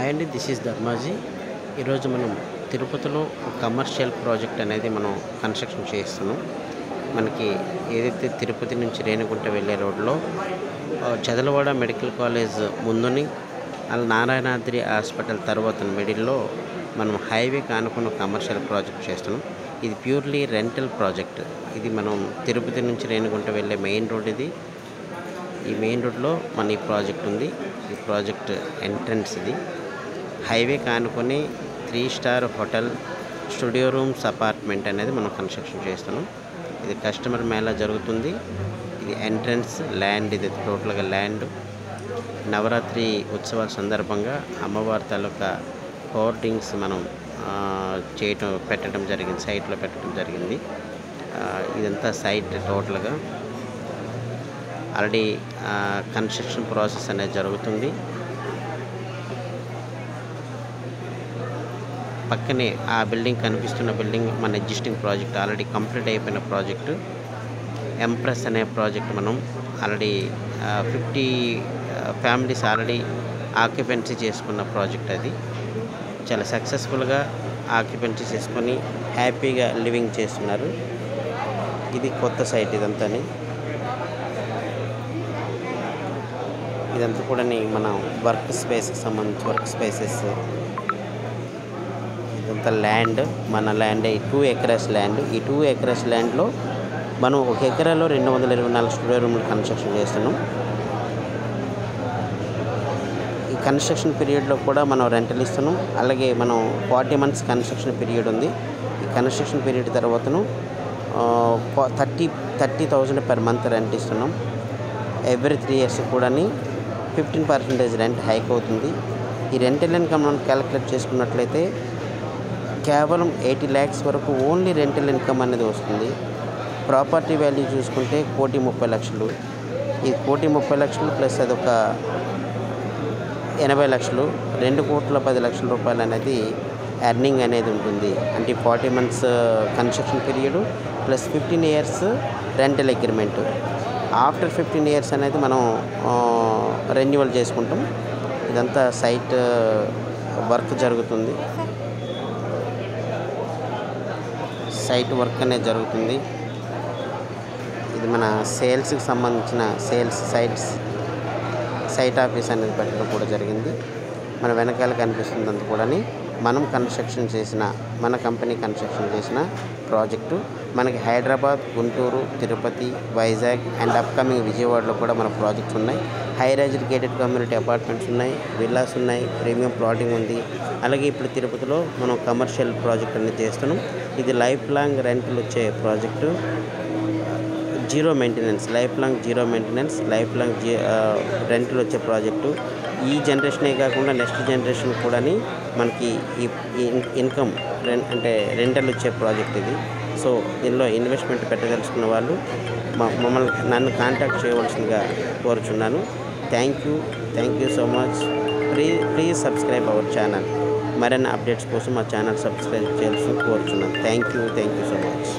Hi అండి, this is Dharmaji. ఈరోజు మనం తిరుపతిలో ఒక కమర్షియల్ ప్రాజెక్ట్ అనేది మనం కన్స్ట్రక్షన్ చేస్తున్నాం. మనకి ఏదైతే తిరుపతి నుంచి రేణిగుంట వెళ్ళే రోడ్లో చదలవాడ మెడికల్ కాలేజ్ ముందుని నారాయణాద్రి హాస్పిటల్ తర్వాత మిడిల్లో మనం హైవేకి ఆనుకున్న కమర్షియల్ ప్రాజెక్ట్ చేస్తున్నాం. ఇది ప్యూర్లీ రెంటల్ ప్రాజెక్ట్. ఇది మనం తిరుపతి నుంచి రేణిగుంట వెళ్ళే మెయిన్ రోడ్ ఇది. ఈ మెయిన్ రోడ్లో మన ఈ ప్రాజెక్ట్ ఉంది. ఈ ప్రాజెక్ట్ ఎంట్రన్స్ ఇది. హైవే కానుకొని 3 star hotel, studio rooms, apartment అనేది మనం కన్స్ట్రక్షన్ చేస్తున్నాం. ఇది కస్టమర్ మేళా జరుగుతుంది. ఇది ఎంట్రన్స్ ల్యాండ్, ఇది టోటల్గా ల్యాండ్. నవరాత్రి ఉత్సవాల సందర్భంగా అమ్మవారి తాలూకా హోర్డింగ్స్ మనం పెట్టడం జరిగింది, సైట్లో పెట్టడం జరిగింది. ఇదంతా సైట్ టోటల్గా ఆల్రెడీ కన్స్ట్రక్షన్ ప్రాసెస్ అనేది జరుగుతుంది. పక్కనే ఆ బిల్డింగ్ కనిపిస్తున్న బిల్డింగ్ మన ఎగ్జిస్టింగ్ ప్రాజెక్ట్, ఆల్రెడీ కంప్లీట్ అయిపోయిన ప్రాజెక్టు. ఎంప్రెస్ అనే ప్రాజెక్ట్ మనం ఆల్రెడీ 50 ఫ్యామిలీస్ ఆల్రెడీ ఆక్యుపెన్సీ చేసుకున్న ప్రాజెక్ట్. అది చాలా సక్సెస్ఫుల్గా ఆక్యుపెన్సీ చేసుకొని హ్యాపీగా లివింగ్ చేస్తున్నారు. ఇది కొత్త సైట్. ఇదంతా కూడా మన వర్క్ స్పేస్కి సంబంధించి వర్క్ స్పేసెస్. ఇదంతా ల్యాండ్, మన ల్యాండ్ 2 ఎకరాస్ ల్యాండ్. ఈ 2 ఎకరాస్ ల్యాండ్లో మనం 1 ఎకరాలో 224 స్టూడియో రూమ్లు కన్స్ట్రక్షన్ చేస్తున్నాం. ఈ కన్స్ట్రక్షన్ పీరియడ్లో కూడా మనం రెంటల్ ఇస్తున్నాం. అలాగే మనం 40 months కన్స్ట్రక్షన్ పీరియడ్ ఉంది. ఈ కన్స్ట్రక్షన్ పీరియడ్ తర్వాతను 30,000 per month రెంట్ ఇస్తున్నాం. ఎవ్రీ 3 years కూడా 15% రెంట్ హైక్ అవుతుంది. ఈ రెంటల్ ఇన్కమ్ మనం క్యాలిక్యులేట్ చేసుకున్నట్లయితే కేవలం 80 lakhs వరకు ఓన్లీ రెంటల్ ఇన్కమ్ అనేది వస్తుంది. ప్రాపర్టీ వాల్యూ చూసుకుంటే 1,30,00,000. ఈ 1,30,00,000 ప్లస్ అదొక 80 lakhs, 2,10,00,000 రూపాయలు అనేది ఎర్నింగ్ అనేది ఉంటుంది. అంటే 40 months construction period plus 15 years rental agreement. After 15 years అనేది మనం రెన్యువల్ చేసుకుంటాం. ఇదంతా సైట్ వర్క్ జరుగుతుంది. సైట్ వర్క్ అనేది జరుగుతుంది. ఇది మన సేల్స్కి సంబంధించిన సైట్ ఆఫీస్ అనేది పెట్టడం కూడా జరిగింది. మన వెనకాల కనిపిస్తుంది అంత కూడా మనం మన కంపెనీ కన్స్ట్రక్షన్ చేసిన ప్రాజెక్టు. మనకి హైదరాబాద్, గుంటూరు, తిరుపతి, వైజాగ్ అండ్ అప్కమింగ్ విజయవాడలో కూడా మన ప్రాజెక్ట్స్ ఉన్నాయి. High rise gated community apartments ఉన్నాయి, విల్లాస్ ఉన్నాయి, ప్రీమియం ప్లాటింగ్ ఉంది. అలాగే ఇప్పుడు తిరుపతిలో మనం కమర్షియల్ ప్రాజెక్ట్ అనేది చేస్తున్నాం. ఇది లైఫ్ లాంగ్ రెంట్లు వచ్చే project. Zero maintenance, life long రెంట్లు వచ్చే ప్రాజెక్టు. ఈ జనరేషనే కాకుండా నెక్స్ట్ జనరేషన్ కూడా మనకి ఈ ఇన్కమ్ అంటే రెంటల్ వచ్చే ప్రాజెక్ట్ ఇది. సో దీనిలో ఇన్వెస్ట్మెంట్ పెట్టదలుచుకున్న వాళ్ళు నన్ను కాంటాక్ట్ చేయవలసిందిగా కోరుచున్నాను. Thank you so much. Please subscribe our channel. మరిన్ని అప్డేట్స్ కోసం మా ఛానల్ సబ్స్క్రైబ్ చేయాల్సి కోరుచున్నాను. Thank you so much.